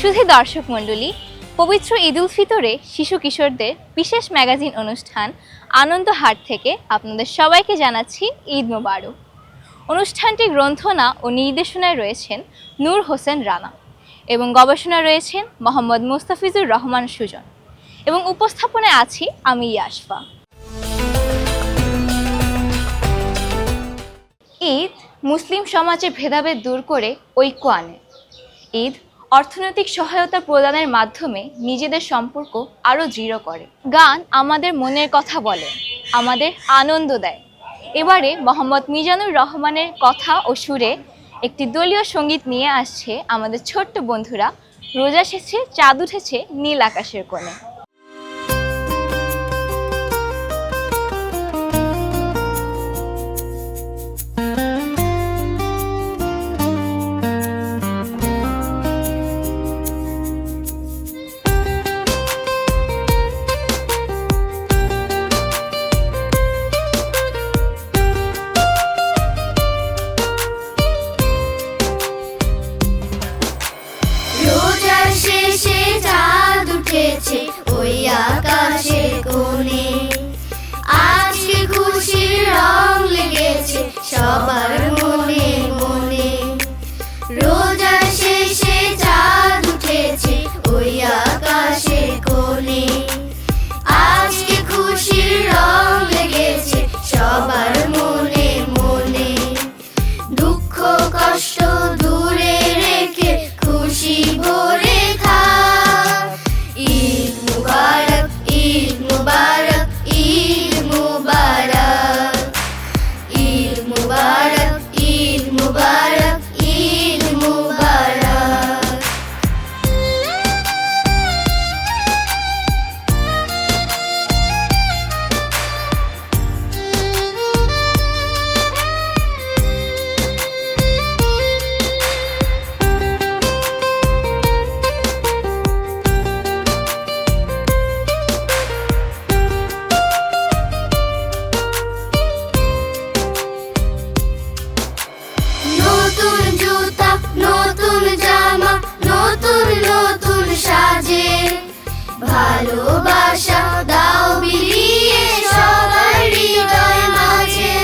শুধু দর্শক মণ্ডলী, পবিত্র ঈদ উল ফিতরে শিশু কিশোরদের বিশেষ ম্যাগাজিন অনুষ্ঠান আনন্দ হাট থেকে আপনাদের সবাইকে জানাচ্ছি ঈদ মোবারক। অনুষ্ঠানটি গ্রন্থনা ও নির্দেশনায় রয়েছেন নূর হোসেন রানা এবং গবেষণায় রয়েছেন মোহাম্মদ মুস্তাফিজুর রহমান সুজন এবং উপস্থাপনায় আছি আমি ইয়াশফা। ঈদ মুসলিম সমাজে ভেদাভেদ দূর করে ঐক্য আনে। ঈদ অর্থনৈতিক সহায়তা প্রদানের মাধ্যমে নিজেদের সম্পর্ক আরও দৃঢ় করে। গান আমাদের মনের কথা বলে, আমাদের আনন্দ দেয়। এবারে মোহাম্মদ মিজানুর রহমানের কথা ও সুরে একটি দলীয় সঙ্গীত নিয়ে আসছে আমাদের ছোট্ট বন্ধুরা। রোজা শেষে চাঁদ উঠেছে নীল আকাশের কোণে। ওই আকাশের কোণে আজকে খুশির রং লেগেছে সবার মনে মনে। রোজা শেষে চাঁদ উঠেছে ওই আকাশের কোণে আজকে খুশির রং লেগেছে সবার মনে মনে। দুঃখ কষ্ট দূরে রেখে খুশি ভরে খা। ঈদ মুবারক, ঈদ মুবারক, ঈদ মুবারক, ঈদ মুবারক, ঈদ মুবারক, ঈদ মুবারক। নতুন জুতা, নতুন জামা, নতুন নতুন সাজে ভালোবাসা দাও বিলিয়ে সবার হৃদয় মাঝে।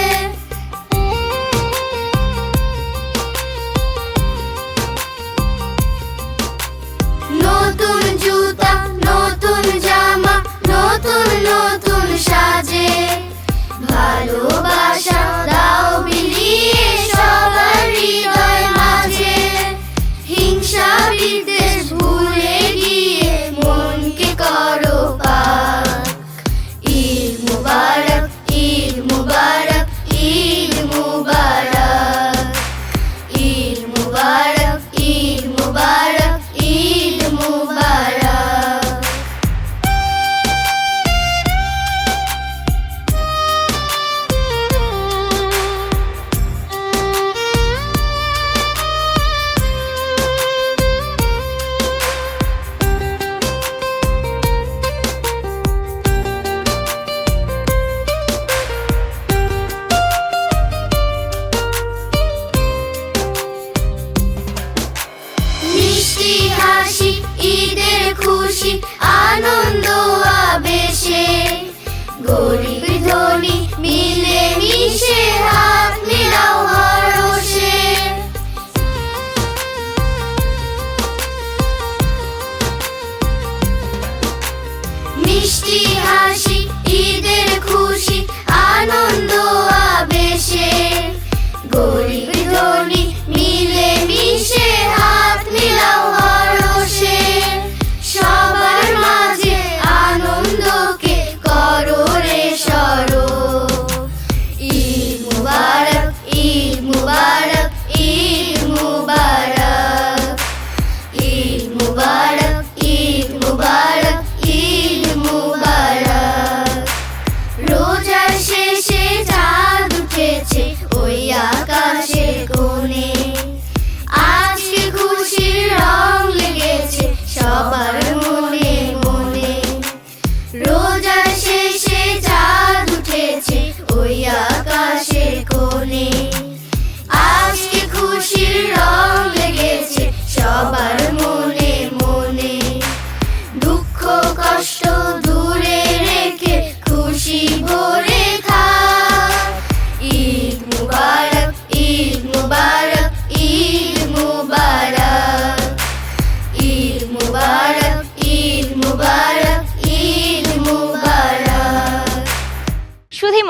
নতুন জুতা, নতুন জামা, নতুন নতুন সাজে ভালোবাসা দাও বিলিয়ে সবার হৃদয় মাঝে। হিংসা বিদ্বেষ ভুলে গিয়ে মনকে করো পাক। ঈদ মুবারক, ঈদ মুবারক, ঈদ মুবারক, ঈদ মুবারক, ঈদ মুবারক, ঈদ মুবারক। মিষ্টি হাসি ঈদের খুশি আনন্দ আবেশে গরিব ধনী মিলে মিশে হাত মিলাও হরষে। মিষ্টি হাসি ঈদের খুশি আনন্দ আবেশে গরিব ধনী মিলে মিশে হাত মিলাও হরষে। সবার মাঝে আনন্দকে করো রে সরো। ঈদ মুবারক, ঈদ মুবারক, ঈদ মুবারক, ঈদ মুবারক, ঈদ মুবারক, ঈদ মুবারক। রোজার শেষে চাঁদ উঠেছে ওই আকাশ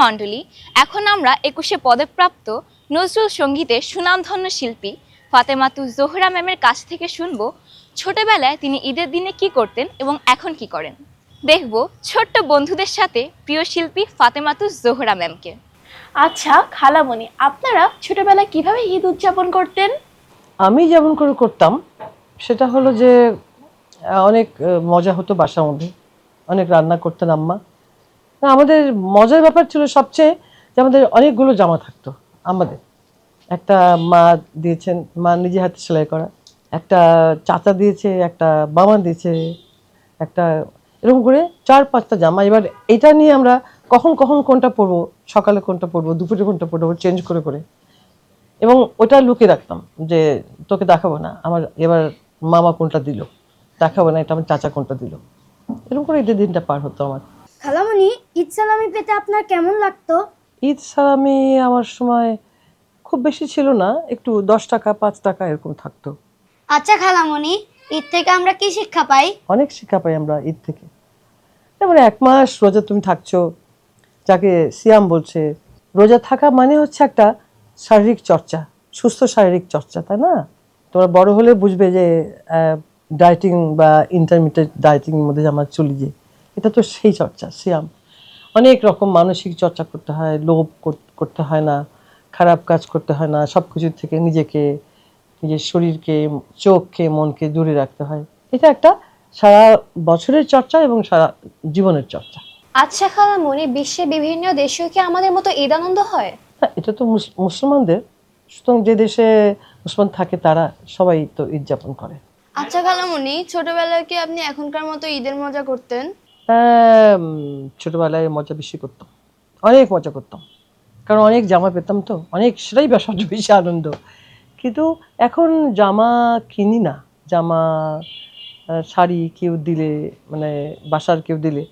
মণ্ডলী, এখন আমরা 21শে পদকপ্রাপ্ত নজরুল সঙ্গীতের সুনামধন্য শিল্পী ফাতেমাতুজ জোহরা ম্যামের কাছ থেকে শুনবো ছোটবেলায় তিনি ঈদের দিনে কি করতেন এবং এখন কি করেন। দেখব ছোট্ট বন্ধুদের সাথে প্রিয় শিল্পী ফাতেমাতুজ জোহরা ম্যামকে। আচ্ছা খালামণি, আপনারা ছোটবেলায় কিভাবে ঈদ উদযাপন করতেন? আমি যেমন করে করতাম সেটা হলো যে অনেক মজা হতো বাসার মধ্যে, অনেক রান্না করতেন আম্মা। আমাদের মজার ব্যাপার ছিল সবচেয়ে যে আমাদের অনেকগুলো জামা থাকতো। আমাদের একটা মা দিয়েছেন, মা নিজে হাতে সেলাই করা, একটা চাচা দিয়েছে, একটা বাবা দিয়েছে, একটা এরকম করে 4-5টা জামা। এবার এটা নিয়ে আমরা কখন কখন কোনটা পরবো, সকালে কোনটা পরবো, দুপুরে কোনটা পরবো, চেঞ্জ করে করে, এবং ওটা লুকিয়ে রাখতাম যে তোকে দেখাবো না আমার এবার মামা কোনটা দিল, দেখাবো না এটা আমার চাচা কোনটা দিল। এরকম করে ঈদের দিনটা পার হতো আমার। খালামণি, ঈদ সালামি পেতে আপনার কেমন লাগতো? ঈদ সালামি আমার সময় খুব বেশি ছিল না, একটু 10 টাকা 5 টাকা এরকম থাকতো। আচ্ছা খালামণি, ঈদ থেকে আমরা কি শিক্ষা পাই? অনেক শিক্ষা পাই আমরা ঈদ থেকে। যেমন 1 মাস রোজা তুমি থাকছো, যাকে সিয়াম বলছে। রোজা থাকা মানে হচ্ছে একটা শারীরিক চর্চা, সুস্থ শারীরিক চর্চা, তাই না? তোমরা বড় হলে বুঝবে যে ডায়েটিং বা ইন্টারমিডিয়েট ডায়েটিং এর মধ্যে আমরা চলি, যে এটা তো সেই চর্চা। সিয়াম অনেক রকম মানসিক চর্চা করতে হয়, লোভ করতে হয় না, খারাপ কাজ করতে হয় না, সব কিছুর থেকে নিজেকে, নিজের শরীরকে, চোখকে, মনকে দূরে রাখতে হয়। এটা একটা সারা বছরের চর্চা এবং সারা জীবনের চর্চা। আচ্ছা খালামণি, বিশ্বের বিভিন্ন দেশেও কি আমাদের মতো ঈদ আনন্দ হয়? হ্যাঁ, এটা তো মুসলমানদের, সুতরাং যে দেশে মুসলমান থাকে তারা সবাই তো ঈদ যাপন করে। আচ্ছা খালামণি, ছোটবেলায় কি আপনি এখনকার মতো ঈদের মজা করতেন? ছোটবেলায় মজা বেশি করতাম, অনেক মজা করতাম, কারণ অনেক জামা পেতাম তো, অনেক, সেটাই সবচেয়ে বেশি আনন্দ। কিন্তু এখন জামা কিনি না, জামা শাড়ি কেউ দিলে, মানে বাসার কেউ দিলে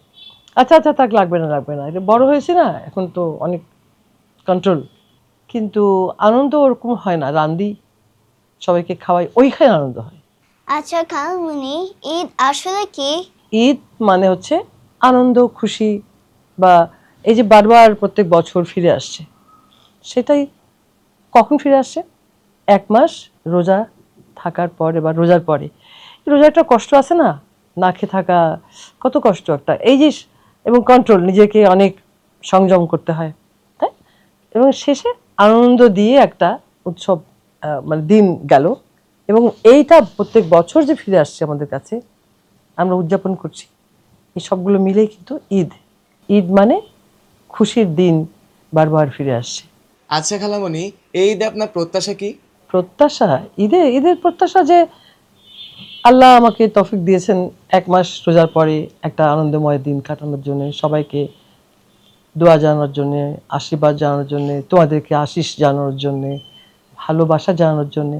আচ্ছা আচ্ছা থাক, লাগবে না লাগবে না, এটা বড় হয়েছে না, এখন তো অনেক কন্ট্রোল। কিন্তু আনন্দ ওরকম হয় না, রান্দি সবাইকে খাওয়াই, ওইখানে আনন্দ হয়। আচ্ছা খালামণি, ঈদ আসলে কি? ঈদ মানে হচ্ছে আনন্দ, খুশি, বা এই যে বারবার প্রত্যেক বছর ফিরে আসছে, সেটাই। কখন ফিরে আসছে? 1 মাস রোজা থাকার পরে বা রোজার পরে। রোজা একটা কষ্ট আছে না, না খেয়ে থাকা কত কষ্ট একটা, এই যে, এবং কন্ট্রোল, নিজেকে অনেক সংযম করতে হয়, তাই। এবং শেষে আনন্দ দিয়ে একটা উৎসব, মানে দিন গেল, এবং এইটা প্রত্যেক বছর যে ফিরে আসছে আমাদের কাছে, আমরা উদযাপন করছি, এই সবগুলো মিলেই কিন্তু ঈদ। ঈদ মানে খুশির দিন বারবার ফিরে আসছে। আচ্ছা খালামণি, এই ঈদে আপনার প্রত্যাশা কি? প্রত্যাশা, ঈদের প্রত্যাশা যে আল্লাহ আমাকে তৌফিক দিয়েছেন 1 মাস রোজার পরে একটা আনন্দময় দিন কাটানোর জন্য, সবাইকে দোয়া জানানোর জন্য, আশীর্বাদ জানানোর জন্য, তোমাদেরকে আশিস জানানোর জন্য, ভালোবাসা জানানোর জন্য।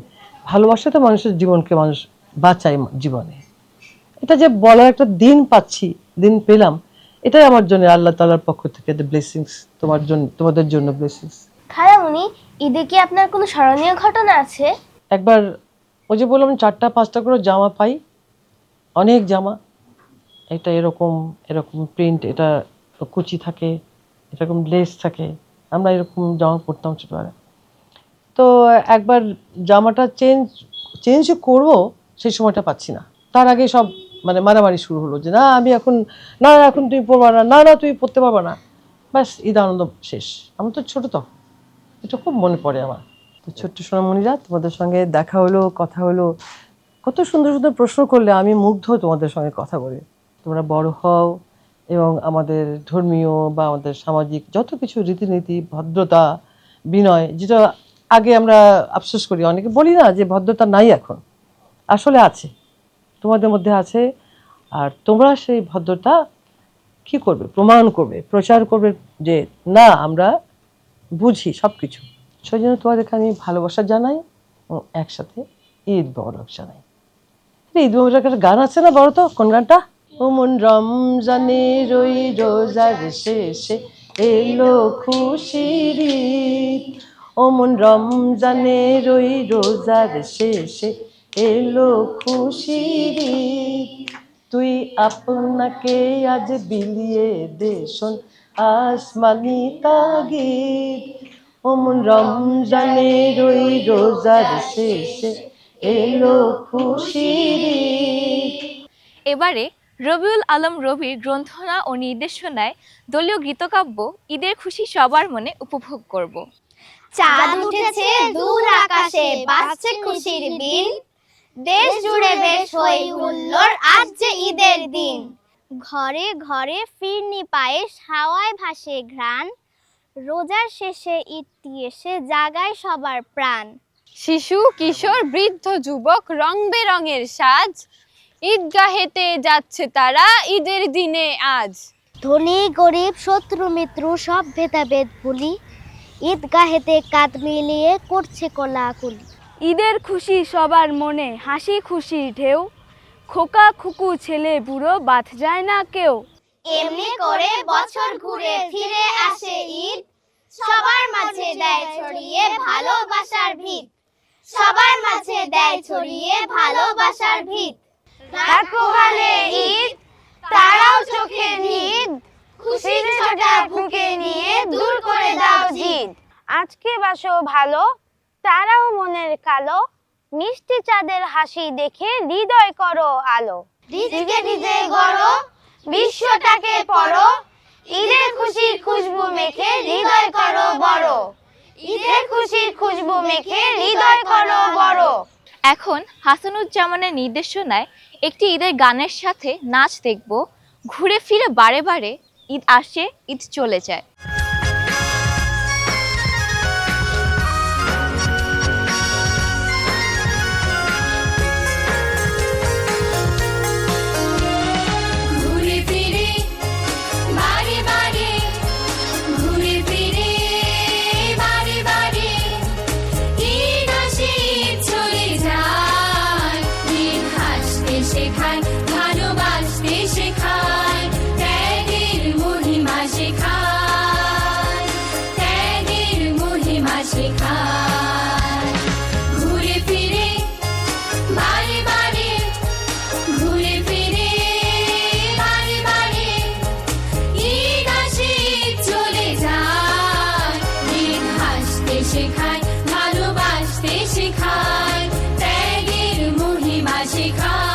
ভালোবাসা তো মানুষের জীবনকে মানুষ বাঁচায় জীবনে। এটা যে বলার একটা দিন পাচ্ছি, দিন পেলাম, এটাই আমার জন্য আল্লাহ তাআলার পক্ষ থেকে ব্লেসিংস, তোমার জন্য, তোমাদের জন্য ব্লেসিংস। খালামণি, ঈদে কি আপনার কোনো স্মরণীয় ঘটনা আছে? একবার ওই যে বললাম 4টা-5টা করে জামা পাই, অনেক জামা, এটা এরকম এরকম প্রিন্ট, এটা কুচি থাকে, এরকম লেস থাকে, আমরা এরকম জামা পরতাম ছোটবেলায়। তো একবার জামাটা চেঞ্জ করবো, সেই সময়টা পাচ্ছি না, তার আগে সব মানে মারামারি শুরু হলো যে না আমি এখন, না এখন তুমি পরবা না, না না তুমি পরতে পারবা না, ব্যাস ঈদ আনন্দ শেষ। আমার তো ছোট, তো এটা খুব মনে পড়ে আমার। তো ছোট্ট সোনামণিরা, তোমাদের সঙ্গে দেখা হলো, কথা হলো, কত সুন্দর সুন্দর প্রশ্ন করলে, আমি মুগ্ধ তোমাদের সঙ্গে কথা বলে। তোমরা বড় হও এবং আমাদের ধর্মীয় বা আমাদের সামাজিক যত কিছু রীতিনীতি, ভদ্রতা, বিনয়, যেটা আগে আমরা আফসোস করি, অনেকে বলি না যে ভদ্রতা নাই, এখন আসলে আছে, তোমাদের মধ্যে আছে। আর তোমরা সেই ভদ্রতা কি করবে, প্রমাণ করবে, প্রচার করবে যে না আমরা বুঝি সব কিছু। সেই জন্য তোমাদেরকে আমি ভালোবাসা জানাই এবং একসাথে ঈদ মোবারক জানাই। ঈদ মোবারক একটা গান আছে না, বড় তো, কোন গানটা? ও মন রমজানের ওই রোজার শেষে এলো খুশির ঈদ, ও মন রমজানের ওই রোজার শেষে এলো খুশির ঈদ, তুই আপনাকে আজ বিলিয়ে দে শোন আসমানি তাগিদ, অমন রমজানের ওই রোজার শেষে এলো খুশির ঈদ। এবারে রবিউল আলম রবির গ্রন্থনা ও নির্দেশনায় দলীয় গীতকাব্য ঈদের খুশি সবার মনে উপভোগ করব। চাঁদ উঠেছে দূর আকাশে, বাজছে খুশির বিন, দেশ জুড়ে বেশ হই হুল্লোড়, আজ যে ঈদের দিন। ঘরে ঘরে ফিরনি পায়েস, হাওয়ায় ভাসে ঘ্রাণ, রোজার শেষে ঈদটি এসে জাগায় সবার প্রাণ। শিশু কিশোর বৃদ্ধ যুবক রং বেরঙের সাজ, ঈদগাহেতে যাচ্ছে তারা ঈদের দিনে আজ। ধনী গরিব শত্রু মিত্র সব ভেদাভেদ ভুলি, ঈদগাহেতে কাঁধ মিলিয়ে করছে কোলাকুলি। ঈদের খুশি সবার মনে, হাসি খুশির ঢেউ, খোকা খুকু ছেলে বুড়ো বাদ যায় না কেউ। এমনি করে বছর ঘুরে ফিরে আসে ঈদ, সবার মাঝে দেয় ছড়িয়ে ভালোবাসার ভিত, সবার মাঝে দেয় ছড়িয়ে ভালোবাসার ভিত। রাত পোহালে ঈদ, তারাও চোখে নিদ, খুশির ছোটা বুকে নিয়ে দূর করে দাও জিদ। আজকে বাসো ভালো, তারাও মনের কালো, মিষ্টি চাঁদের হাসি দেখে হৃদয় করো আলো। রিজকে রিজে গড়ো, বিশ্বটাকে পড়ো, ঈদের খুশির খুশবু মেখে হৃদয় করো বড়, ঈদের খুশির খুশবু মেখে হৃদয় করো বড়। এখন হাসানুজ্জামানের নির্দেশনায় একটি ঈদের গানের সাথে নাচ দেখব। ঘুরে ফিরে বারে বারে ঈদ আসে ঈদ চলে যায়। শেখায় ভালোবাসতে শেখায়, ত্যাগের মহিমা শেখায়, ত্যাগের মহিমা শেখায়। ঘুরে ফিরে বারে বারে, ঘুরে ফিরে বারে বারে, ঈদ আসে ঈদ চলে যায়। ঈদ হাসতে শেখায় ভালোবাসতে শেখায়, ত্যাগের মহিমা শেখায়,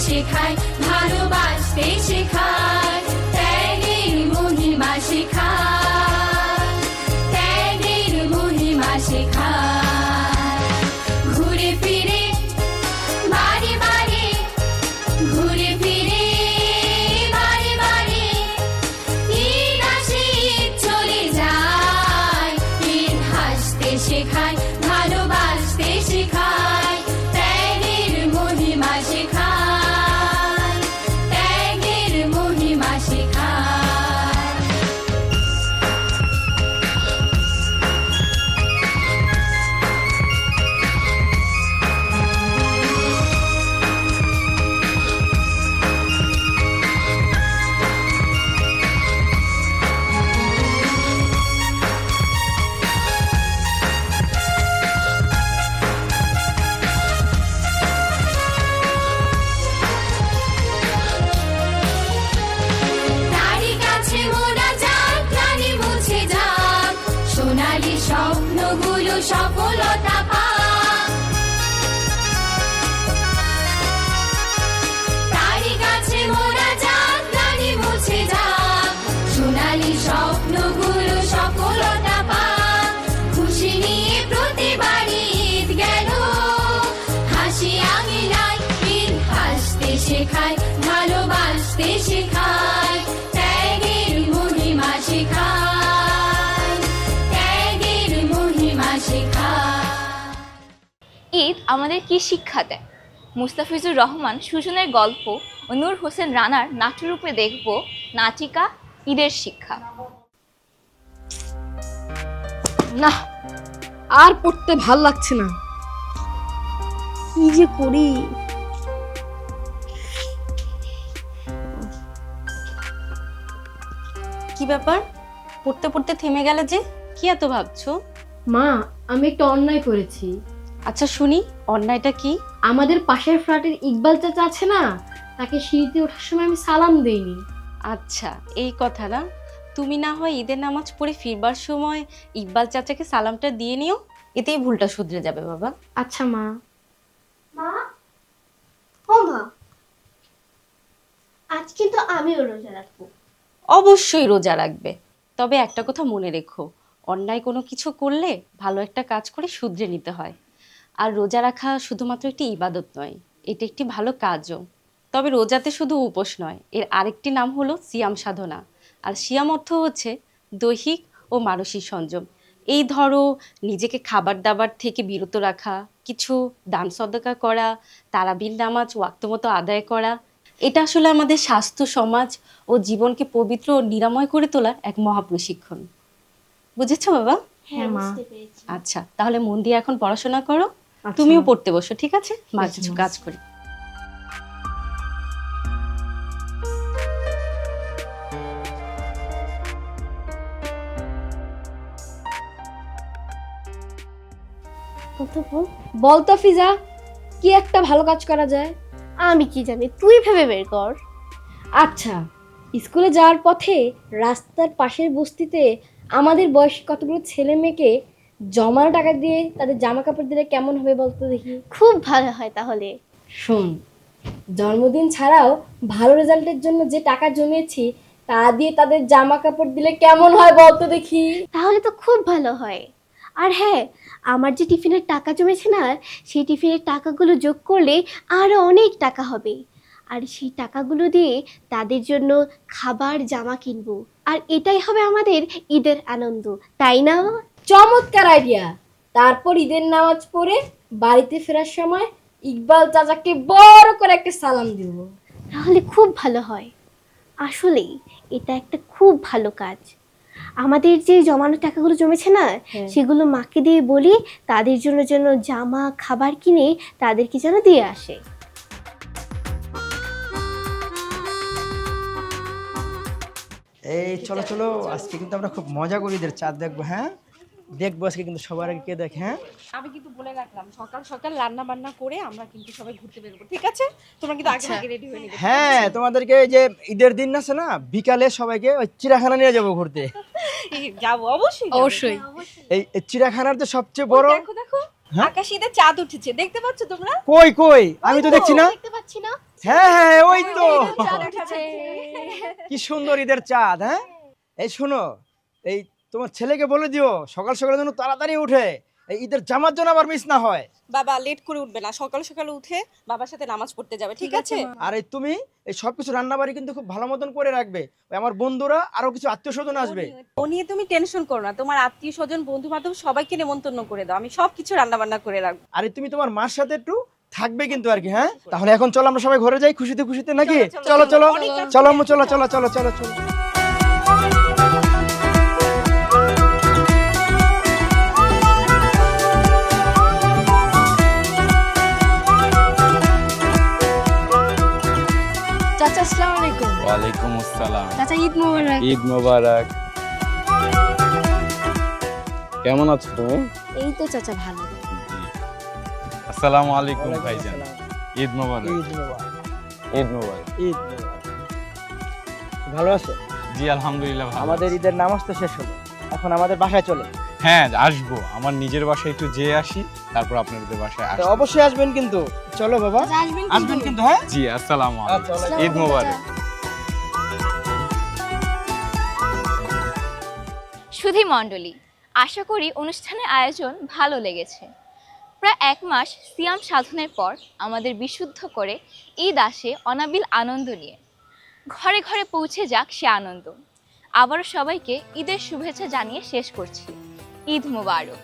শেখায় ভালোবাসতে শেখায়, ত্যাগের মহিমা শেখায়, ত্যাগের মহিমা শেখায়। ঘুরে ফিরে বারে বারে, ঘুরে ফিরে বারে বারে, ঈদ আসে ঈদ চলে যায়। ঈদ হাসতে শেখায় ভালোবাসতে শেখায়, ত্যাগের মহিমা শেখায়, স্বপ্নগুলো সফলতা পাক, তারই কাছে মোরা যাক, প্রাণী মুছে যাক, সোনালি স্বপ্ন ঈদ আমাদের কি শিক্ষা দেয়? মুস্তাফিজুর রহমান সুজনের গল্প ও নূর হোসেন রানার নাট্যরূপে দেখব নাটিকা ঈদের শিক্ষা। না, আর পড়তে ভাল লাগছে না। কি যে করি। কি ব্যাপার, পড়তে পড়তে থেমে গেলে যে? কি এত ভাবছো? মা, আমি একটা অন্যায় করেছি। আচ্ছা শুনি, অন্যায়টা কি? আমাদের পাশের ফ্ল্যাটের ইকবাল চাচা আছে না, তাকে সিঁড়িতে ওঠার সময় আমি সালাম দেইনি। আচ্ছা এই কথা না, তুমি না হয় ঈদের নামাজ পড়ে ফিরবার সময় ইকবাল চাচাকে সালামটা দিয়ে নিও, এতেই ভুলটা শুধরে যাবে বাবা। আচ্ছা মা। মা, ও মা, আজ কিন্তু আমিও রোজা রাখবো। অবশ্যই রোজা রাখবে, তবে একটা কথা মনে রেখো, অন্যায় কোনো কিছু করলে ভালো একটা কাজ করে শুধরে নিতে হয়। আর রোজা রাখা শুধুমাত্র একটি ইবাদত নয়, এটি একটি ভালো কাজও। তবে রোজাতে শুধু উপোস নয়, এর আরেকটি নাম হলো সিয়াম সাধনা। আর সিয়াম অর্থ হচ্ছে দৈহিক ও মানসিক সংযম। এই ধরো নিজেকে খাবার দাবার থেকে বিরত রাখা, কিছু দান সদকা করা, তারাবির নামাজ ওয়াক্তমতো আদায় করা। এটা আসলে আমাদের স্বাস্থ্য, সমাজ ও জীবনকে পবিত্র ও নিরাময় করে তোলার এক মহাপ্রশিক্ষণ। বুঝেছো বাবা? হ্যাঁ মা। বুঝতে পেরেছি। আচ্ছা তাহলে মন দিয়ে এখন পড়াশোনা করো, আচ্ছা। তুমিও পড়তে বসো, ঠিক আছে? মা আচ্ছা, কিছু মা। কাজ করি। বল তো ফিজা, কি একটা ভালো কাজ করা যায়? আমি কি জানি, তুই ভেবে বের কর। আচ্ছা, স্কুলে যাওয়ার পথে রাস্তার পাশের বস্তিতে আমাদের বয়সী কতগুলো ছেলে মেয়েকে জমানো টাকা দিয়ে তাদের জামা কাপড় দিলে কেমন হবে বলতো দেখি? খুব ভালো হয় তাহলে। শোন, জন্মদিন ছাড়াও ভালো রেজাল্টের জন্য যে টাকা জমিয়েছি তা দিয়ে তাদের জামা কাপড় দিলে কেমন হয় বলতো দেখি? তাহলে তো খুব ভালো হয়। আর হ্যাঁ, আমার যে টিফিনের টাকা জমেছে না, সেই টিফিনের টাকাগুলো যোগ করলে আরো অনেক টাকা হবে। আর সেই টাকাগুলো দিয়ে তাদের জন্য খাবার, জামা কিনবো। আর এটাই হবে আমাদের ঈদের আনন্দ, তাই না? চমৎকার আইডিয়া। তারপর ঈদের নামাজ পড়ে বাড়িতে ফেরার সময় ইকবাল চাচাকে বড় করে একটা সালাম দিব। তাহলে খুব ভালো হয়। আসলেই এটা একটা খুব ভালো কাজ। আমাদের যে জমানো টাকাগুলো জমেছে না, সেগুলো মাকে দিয়ে বলি তাদের জন্য যেন জামা, খাবার কিনে তাদেরকে যেন দিয়ে আসে। এই চলো চলো, আজকে কিন্তু আমরা খুব মজা করি, ঈদের চাঁদ দেখবো। হ্যাঁ দেখবো আজকে কিন্তু সবার আগে কে দেখে। হ্যাঁ আমি কিন্তু বলে রাখলাম, সকাল সকাল রান্না বান্না করে আমরা কিন্তু সবাই ঘুরতে বেরোবো, ঠিক আছে? তোমরা কিন্তু আগে আগে রেডি হয়ে নিবে। হ্যাঁ, তোমাদেরকে এই যে ঈদের দিন আছে না, বিকালে সবাইকে ওই চিড়িয়াখানা নিয়ে যাবো ঘুরতে। যাবো, অবশ্যই অবশ্যই। এই চিড়িয়াখানার যে সবচেয়ে বড়, দেখো দেখো হ্যাঁ? আকাশে ঈদের চাঁদ উঠেছে, দেখতে পাচ্ছ তোমরা? কই কই, আমি তো দেখছি না। দেখতে পাচ্ছি না? হ্যাঁ হ্যাঁ, ওই তো চাঁদ উঠেছে। কি সুন্দর ঈদের চাঁদ। হ্যাঁ এই শোনো, এই তোমার ছেলেকে বলে দিও সকাল সকাল যেন তাড়াতাড়ি উঠে, এই ঈদের জামার জন্য আবার মিস না হয়। বাবা লেট করে উঠবে না, সকাল সকাল উঠে বাবার সাথে নামাজ পড়তে যাবে, ঠিক আছে? আর এই তুমি এই সবকিছু রান্না বাড়ি কিন্তু খুব ভালো মতন করে রাখবে। ওই আমার বন্ধুরা আরো কিছু আত্মীয় স্বজন আসবে। ও নিয়ে তুমি টেনশন করো না, তোমার আত্মীয় স্বজন, বন্ধু বান্ধব সবাইকে নেমন্তন্ন করে দাও, আমি সবকিছু রান্না বান্না করে রাখবো। আরে তুমি তোমার মার সাথে একটু থাকবে কিন্তু আর কি। হ্যাঁ তাহলে এখন চলো আমরা সবাই ঘরে যাই খুশিতে খুশিতে, নাকি? চলো চলো চলো আম্মু, চলো চলো চলো চলো চলো। চাচা আসসালামু আলাইকুম। ওয়ালাইকুম আসসালাম। চাচা ঈদ মোবারক। ঈদ মোবারক। কেমন আছো তুমি? এই তো চাচা ভালো। আসসালামু আলাইকুম ভাইজান। ঈদ মোবারক। ঈদ মোবারক। ঈদ মোবারক। ঈদ মোবারক। ভালো আছে? জি আলহামদুলিল্লাহ ভালো। আমাদের ঈদের নামাজ তো শেষ হলো, এখন আমাদের বাসায় চলে। হ্যাঁ আসবো, আমার নিজের বাসায় একটু যেয়ে আসি, তারপর আপনাদের বাসায় তো আসবো। অবশ্যই আসবেন কিন্তু। চলো বাবা, আসবেন কিন্তু। হ্যাঁ জি আসসালামু আচ্ছা, আলাইকুম। ঈদ মোবারক। সুধী মণ্ডলী, আশা করি অনুষ্ঠানের আয়োজন ভালো লেগেছে। প্রায় 1 মাস সিয়াম সাধনের পর আমাদের বিশুদ্ধ করে ঈদ আসে অনাবিল আনন্দ নিয়ে। ঘরে ঘরে পৌঁছে যাক সে আনন্দ। আবারও সবাইকে ঈদের শুভেচ্ছা জানিয়ে শেষ করছি। ঈদ মোবারক।